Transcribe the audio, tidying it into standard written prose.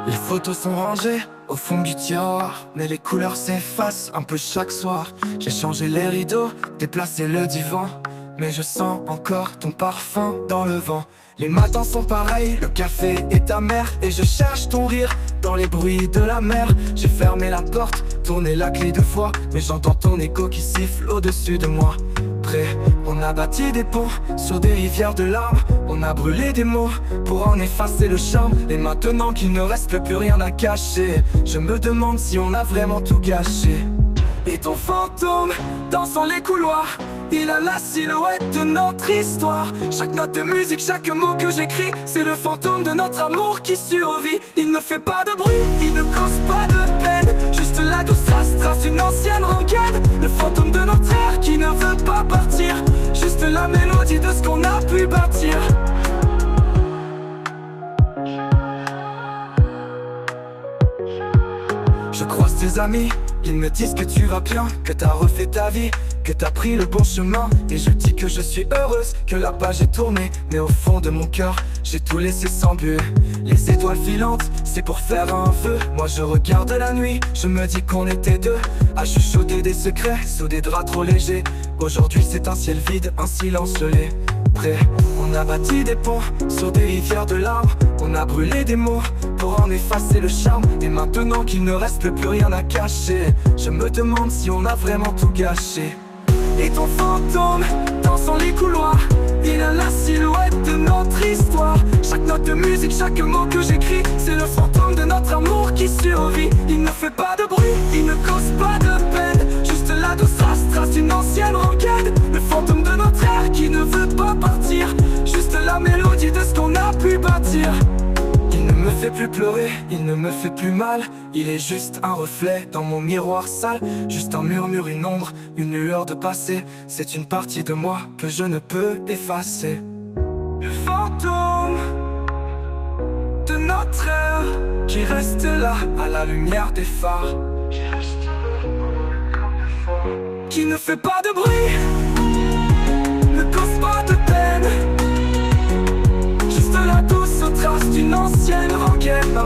Les photos sont rangées au fond du tiroir, mais les couleurs s'effacent un peu chaque soir. J'ai changé les rideaux, déplacé le divan, mais je sens encore ton parfum dans le vent. Les matins sont pareils, le café est amer, et je cherche ton rire dans les bruits de la mer. J'ai fermé la porte, tourné la clé 2 fois, mais j'entends ton écho qui siffle au-dessus de moi. Près, on a bâti des ponts sur des rivières de larmes. On a brûlé des mots pour en effacer le charme. Et maintenant qu'il ne reste plus rien à cacher, je me demande si on a vraiment tout gâché. Et ton fantôme dansant les couloirs, il a la silhouette de notre histoire. Chaque note de musique, chaque mot que j'écris, c'est le fantôme de notre amour qui survit. Il ne fait pas de bruit, il ne cause pas de peine, juste la douce trace d'une ancienne rengaine. Le fantôme de notre air qui ne veut pas partir, juste la mélodie de ce qu'on a pu bâtir. Je croise tes amis, ils me disent que tu vas bien, que t'as refait ta vie, que t'as pris le bon chemin. Et je dis que je suis heureuse, que la page est tournée, mais au fond de mon cœur, j'ai tout laissé sans but. Les étoiles filantes, c'est pour faire un vœu. Moi je regarde la nuit, je me dis qu'on était deux, à chuchoter des secrets sous des draps trop légers. Aujourd'hui c'est un ciel vide, un silence gelé. Près, on a bâti des ponts sur des rivières de larmes. On a brûlé des mots pour en effacer le charme. Et maintenant qu'il ne reste plus rien à cacher, je me demande si on a vraiment tout gâché. Et ton fantôme dansant les couloirs, il a la silhouette de notre histoire. Chaque note de musique, chaque mot que j'écris, c'est le fantôme de notre amour qui survit. Il ne fait pas de bruit, il ne cause pas de peine, juste la douce trace d'une ancienne rengaine. Le fantôme de notre air qui ne veut pas partir, juste la mélodie de ce qu'on a pu bâtir. Il ne me fait plus pleurer, il ne me fait plus mal, il est juste un reflet dans mon miroir sale. Juste un murmure, une ombre, une lueur de passé. C'est une partie de moi que je ne peux effacer. Le fantôme de notre ère qui reste là à la lumière des phares, qui ne fait pas de bruit, ne cause pas de peine, juste la douce trace d'une ancienne rengaine.